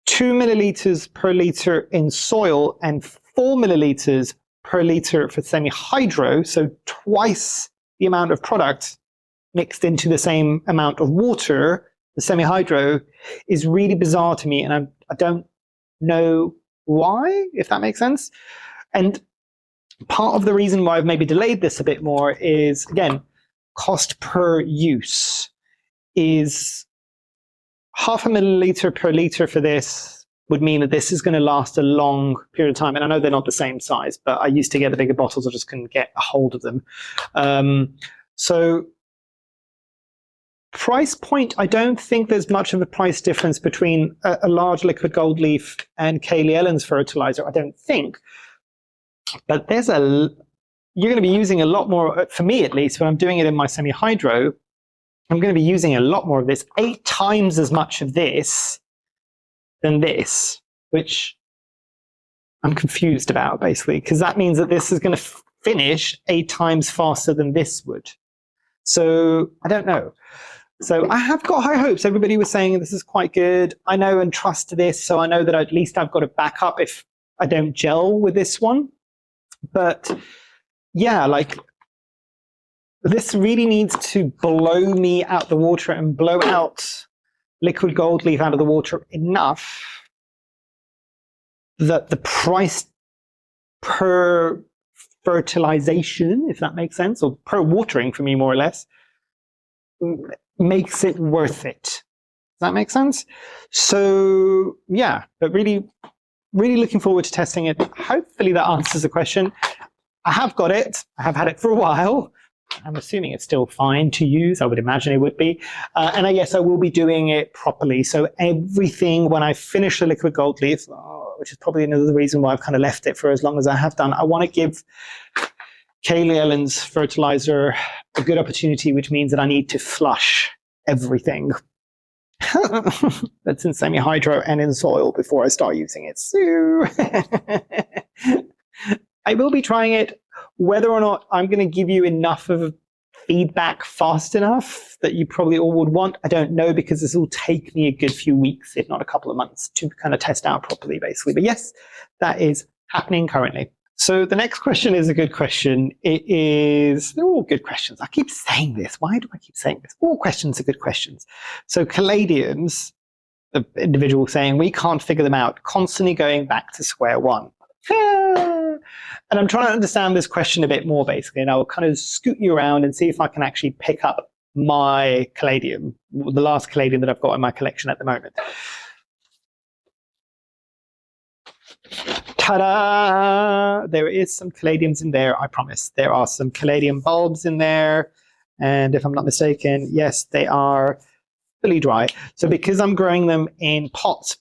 2 milliliters per liter in soil and 4 milliliters per liter for semi-hydro, so twice the amount of product mixed into the same amount of water, the semi-hydro, is really bizarre to me, and I don't know why, if that makes sense. And part of the reason why I've maybe delayed this a bit more is, again, cost per use is 0.5 milliliter per liter for this would mean that this is going to last a long period of time. And I know they're not the same size, but I used to get the bigger bottles. I just couldn't get a hold of them. So price point, I don't think there's much of a price difference between a large liquid gold leaf and Kaylee Ellen's fertilizer, I don't think. But you're going to be using a lot more, for me at least, when I'm doing it in my semi-hydro, I'm going to be using a lot more of this, 8 times as much of this than this, which I'm confused about, basically, because that means that this is going to finish 8 times faster than this would. So I don't know. So I have got high hopes. Everybody was saying this is quite good. I know and trust this, so I know that at least I've got a backup if I don't gel with this one. But yeah, like, this really needs to blow me out the water and blow out liquid gold leaf out of the water enough that the price per fertilization, if that makes sense, or per watering for me more or less, makes it worth it. Does that make sense? So yeah, but really looking forward to testing it. Hopefully that answers the question. I have got it. I have had it for a while. I'm assuming it's still fine to use. I would imagine it would be. And I guess I will be doing it properly. So everything, when I finish the liquid gold leaf, which is probably another reason why I've kind of left it for as long as I have done, I want to give Kaylee Ellen's fertilizer a good opportunity, which means that I need to flush everything that's in semi-hydro and in soil before I start using it. So I will be trying it. Whether or not I'm going to give you enough of feedback fast enough that you probably all would want, I don't know, because this will take me a good few weeks, if not a couple of months, to kind of test out properly, basically. But yes, that is happening currently. So the next question is a good question. They're all good questions. I keep saying this. Why do I keep saying this? All questions are good questions. So Caladiums, the individual saying, we can't figure them out, constantly going back to square one. And I'm trying to understand this question a bit more, basically, and I'll kind of scoot you around and see if I can actually pick up my Caladium, the last Caladium that I've got in my collection at the moment. Ta-da! There is some Caladiums in there, I promise. There are some Caladium bulbs in there, and if I'm not mistaken, yes, they are fully dry. So because I'm growing them in pots,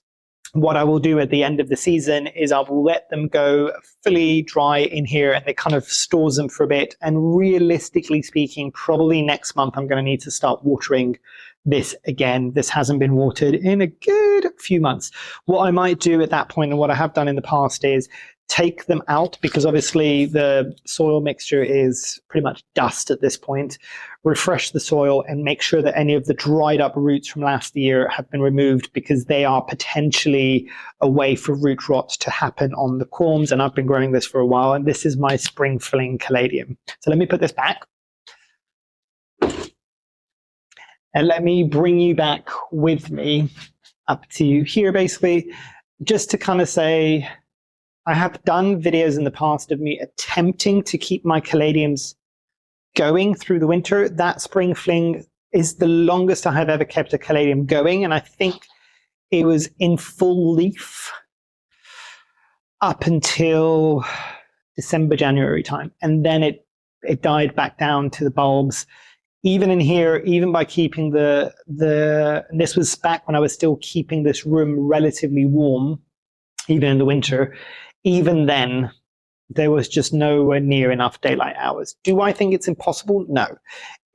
what I will do at the end of the season is I will let them go fully dry in here, and it kind of stores them for a bit. And realistically speaking, probably next month I'm going to need to start watering this again. This hasn't been watered in a good few months. What I might do at that point, and what I have done in the past, is take them out because obviously the soil mixture is pretty much dust at this point. Refresh the soil and make sure that any of the dried up roots from last year have been removed because they are potentially a way for root rot to happen on the corms. And I've been growing this for a while, and this is my spring fling Caladium. So let me put this back. And let me bring you back with me up to here, basically, just to kind of say, I have done videos in the past of me attempting to keep my Caladiums going through the winter. That spring fling is the longest I have ever kept a Caladium going, and I think it was in full leaf up until December, January time. And then it died back down to the bulbs. Even in here, even by keeping and this was back when I was still keeping this room relatively warm, even in the winter, even then, there was just nowhere near enough daylight hours. Do I think it's impossible? No.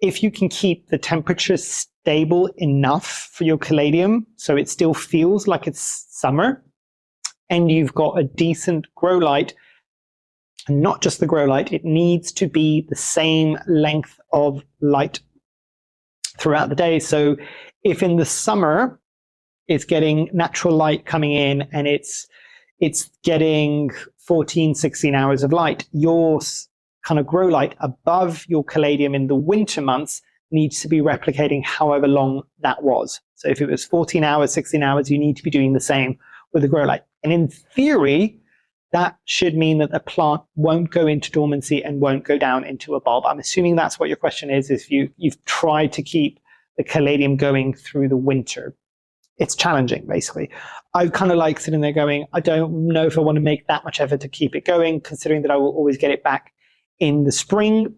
If you can keep the temperature stable enough for your Caladium, so it still feels like it's summer, and you've got a decent grow light, and not just the grow light, it needs to be the same length of light throughout the day. So if in the summer, it's getting natural light coming in and it's getting 14, 16 hours of light, your kind of grow light above your Caladium in the winter months needs to be replicating however long that was. So if it was 14 hours, 16 hours, you need to be doing the same with the grow light. And in theory, that should mean that the plant won't go into dormancy and won't go down into a bulb. I'm assuming that's what your question is, if you've tried to keep the Caladium going through the winter. It's challenging, basically. I kind of like sitting there going, I don't know if I want to make that much effort to keep it going, considering that I will always get it back in the spring.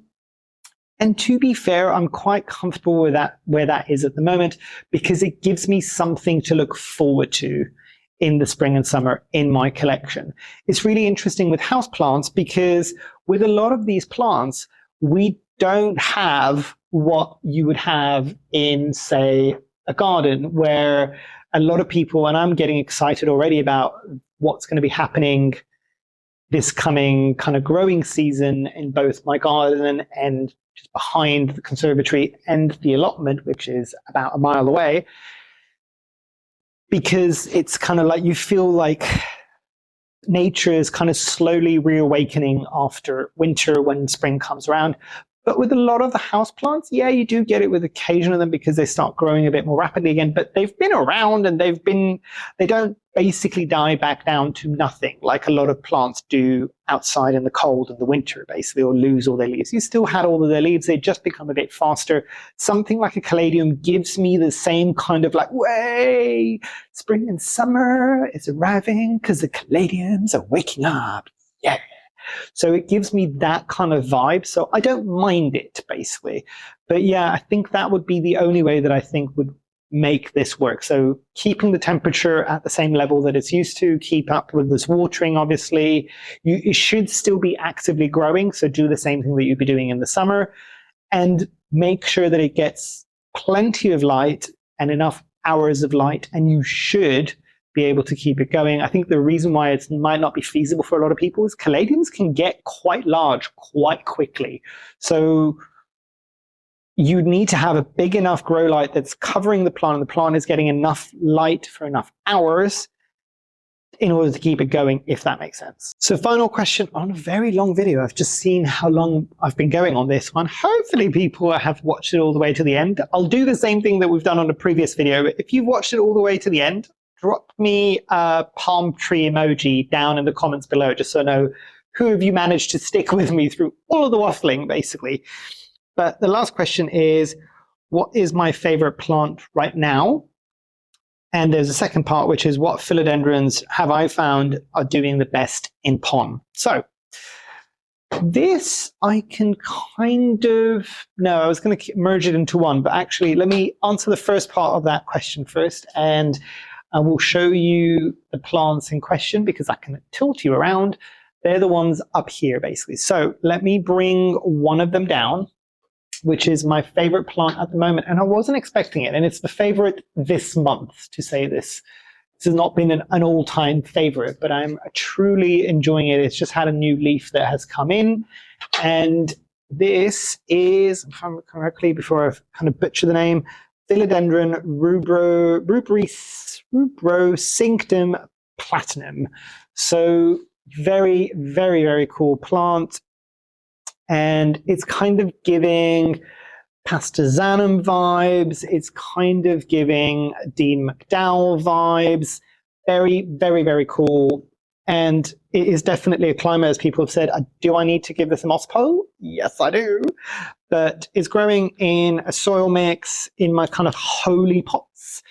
And to be fair, I'm quite comfortable with that, where that is at the moment, because it gives me something to look forward to in the spring and summer in my collection. It's really interesting with houseplants because with a lot of these plants, we don't have what you would have in, say, a garden, where a lot of people, and I'm getting excited already about what's going to be happening this coming kind of growing season in both my garden and just behind the conservatory and the allotment, which is about a mile away, because it's kind of like you feel like nature is kind of slowly reawakening after winter when spring comes around. But with a lot of the houseplants, yeah, you do get it with occasion of them because they start growing a bit more rapidly again, but they've been around and they don't basically die back down to nothing like a lot of plants do outside in the cold in the winter, basically, or lose all their leaves. You still had all of their leaves, they just become a bit faster. Something like a Caladium gives me the same kind of like, way, spring and summer is arriving because the Caladiums are waking up. Yeah. So it gives me that kind of vibe. So I don't mind it, basically. But yeah, I think that would be the only way that I think would make this work. So keeping the temperature at the same level that it's used to, keep up with this watering, obviously. It should still be actively growing. So do the same thing that you'd be doing in the summer. And make sure that it gets plenty of light and enough hours of light. And you should be able to keep it going. I think the reason why it might not be feasible for a lot of people is Caladiums can get quite large quite quickly. So you need to have a big enough grow light that's covering the plant, and the plant is getting enough light for enough hours in order to keep it going, if that makes sense. So final question on a very long video. I've just seen how long I've been going on this one. Hopefully people have watched it all the way to the end. I'll do the same thing that we've done on a previous video. If you've watched it all the way to the end, drop me a palm tree emoji down in the comments below, just so I know who of you managed to stick with me through all of the waffling, basically. But the last question is, what is my favorite plant right now? And there's a second part, which is what philodendrons have I found are doing the best in pon? So this I can kind of, no, I was going to merge it into one, but actually let me answer the first part of that question first, and I will show you the plants in question because I can tilt you around. They're the ones up here, basically. So let me bring one of them down, which is my favorite plant at the moment. And I wasn't expecting it. And it's the favorite this month, to say this This has not been an all-time favorite, but I'm truly enjoying it. It's just had a new leaf that has come in, and this is, if I remember correctly, before I kind of butcher the name, Philodendron rubrocinctum platinum. So very, very, very cool plant, and it's kind of giving Pastazanum vibes. It's kind of giving Dean McDowell vibes. Very, very, very cool. And it is definitely a climber, as people have said. Do I need to give this a moss pole? Yes, I do. But it's growing in a soil mix in my kind of holy pots,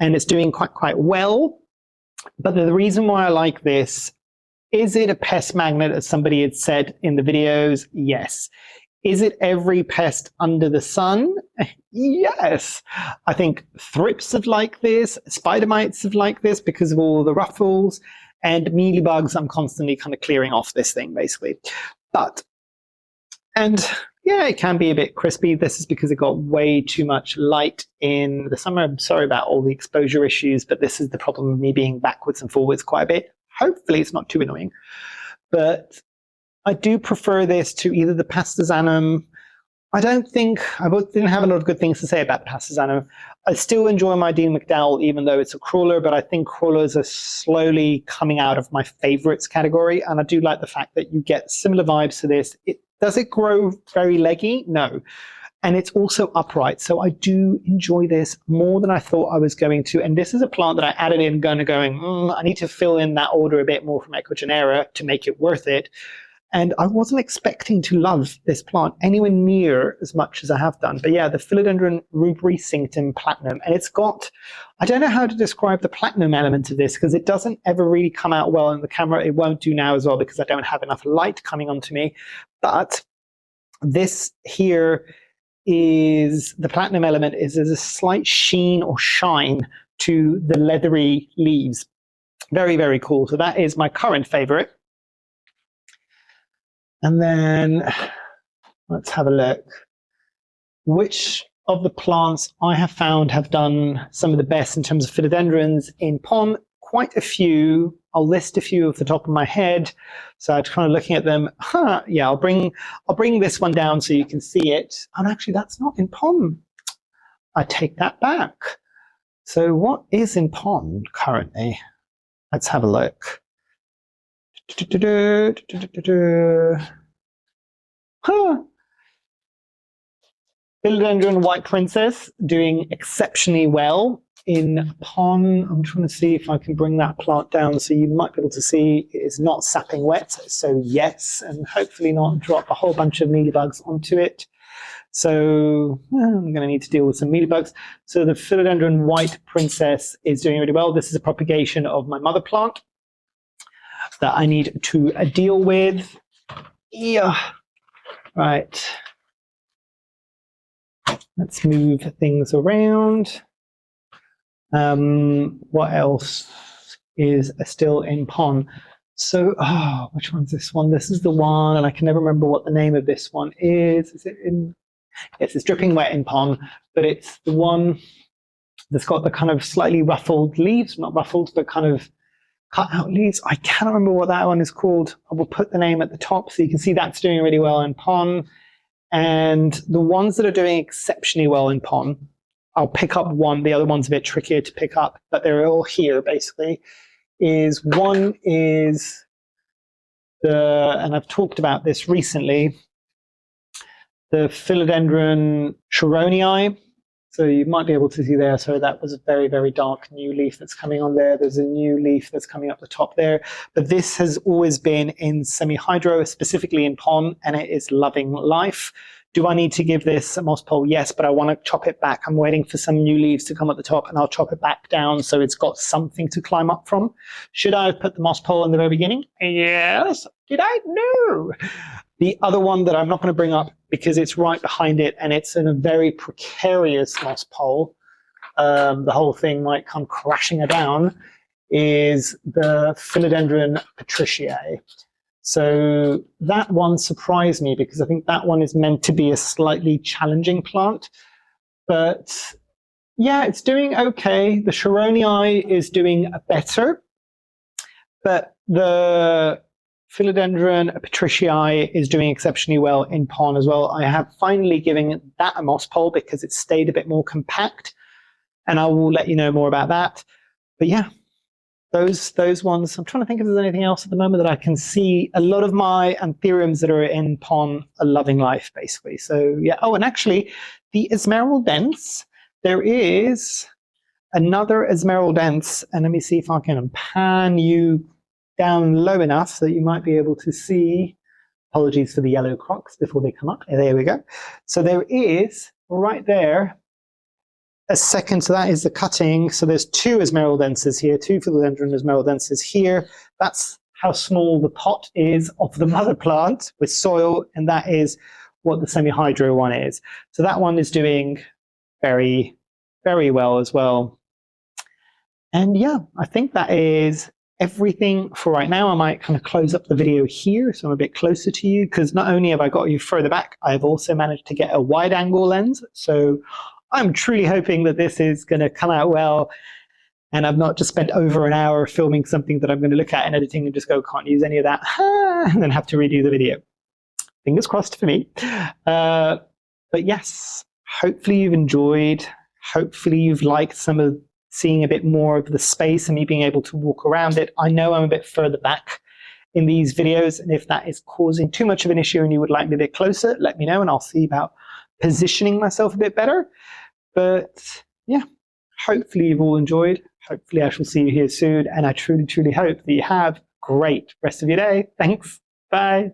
and it's doing quite well. But the reason why I like this, is it a pest magnet, as somebody had said in the videos? Yes. Is it every pest under the sun? Yes. I think thrips have liked this, spider mites have liked this because of all the ruffles, and mealybugs, I'm constantly kind of clearing off this thing, basically. And yeah, it can be a bit crispy. This is because it got way too much light in the summer. I'm sorry about all the exposure issues, but this is the problem of me being backwards and forwards quite a bit. Hopefully it's not too annoying. But I do prefer this to either the Pastazanum. I didn't have a lot of good things to say about the Pastazanum. I still enjoy my Dean McDowell, even though it's a crawler, but I think crawlers are slowly coming out of my favorites category. And I do like the fact that you get similar vibes to this. Does it grow very leggy? No. And it's also upright. So I do enjoy this more than I thought I was going to. And this is a plant that I added in going, I need to fill in that order a bit more from Ecuagenera to make it worth it. And I wasn't expecting to love this plant anywhere near as much as I have done. But yeah, the Philodendron rubricinctum platinum. And it's got, I don't know how to describe the platinum element of this because it doesn't ever really come out well in the camera. It won't do now as well because I don't have enough light coming onto me. But this here is, the platinum element is there's a slight sheen or shine to the leathery leaves. Very, very cool. So that is my current favorite. And then let's have a look. Which of the plants I have found have done some of the best in terms of philodendrons in pond? Quite a few. I'll list a few off the top of my head. So I'm kind of looking at them. Yeah, I'll bring this one down so you can see it. And actually, that's not in pond. I take that back. So what is in pond currently? Let's have a look. Philodendron White Princess doing exceptionally well in pond. I'm trying to see if I can bring that plant down so you might be able to see it is not sapping wet. So yes, and hopefully not drop a whole bunch of mealybugs onto it. So I'm going to need to deal with some mealybugs. So the Philodendron White Princess is doing really well. This is a propagation of my mother plant that I need to deal with. Yeah. Right. Let's move things around. What else is still in pond? So, which one's this one? This is the one, and I can never remember what the name of this one is. Is it in? Yes, it's dripping wet in pond, but it's the one that's got the kind of slightly ruffled leaves, not ruffled, but kind of cut out leaves. I cannot remember what that one is called. I will put the name at the top so you can see that's doing really well in pond. And the ones that are doing exceptionally well in pond, I'll pick up one. The other one's a bit trickier to pick up, but they're all here basically. One is and I've talked about this recently, the Philodendron Sharonii. So you might be able to see there. So that was a very, very dark new leaf that's coming on there. There's a new leaf that's coming up the top there. But this has always been in semi-hydro, specifically in pond, and it is loving life. Do I need to give this a moss pole? Yes, but I want to chop it back. I'm waiting for some new leaves to come at the top, and I'll chop it back down so it's got something to climb up from. Should I have put the moss pole in the very beginning? Yes. Did I? No. The other one that I'm not going to bring up because it's right behind it and it's in a very precarious moss pole, the whole thing might come crashing down, is the Philodendron Patriciae. So that one surprised me because I think that one is meant to be a slightly challenging plant, but Yeah, it's doing okay. The Sharonii is doing better, but the Philodendron Patricii is doing exceptionally well in pond as well. I have finally given that a moss pole because it stayed a bit more compact, and I will let you know more about that. But yeah, those ones. I'm trying to think if there's anything else at the moment that I can see. A lot of my anthuriums that are in pond are loving life, basically. So yeah. Oh, and actually, the Esmeraldens, there is another Esmeraldens, and let me see if I can pan you down low enough so that you might be able to see. Apologies for the yellow crocs before they come up. There we go. So there is right there a second. So that is the cutting. So there's two Esmeraldenses here, two Philodendron Esmeraldenses here. That's how small the pot is of the mother plant with soil, and that is what the semi-hydro one is. So that one is doing very, very well as well. And yeah, I think that is everything for right now. I might kind of close up the video here so I'm a bit closer to you, because not only have I got you further back, I've also managed to get a wide angle lens. So I'm truly hoping that this is going to come out well, and I've not just spent over an hour filming something that I'm going to look at and editing and just go, can't use any of that, and then have to redo the video. Fingers crossed for me. But yes, hopefully you've enjoyed. Hopefully you've liked some of seeing a bit more of the space and me being able to walk around it. I know I'm a bit further back in these videos, and if that is causing too much of an issue and you would like me a bit closer, let me know and I'll see about positioning myself a bit better. But yeah, hopefully you've all enjoyed. Hopefully I shall see you here soon, and I truly, truly hope that you have a great rest of your day. Thanks. Bye.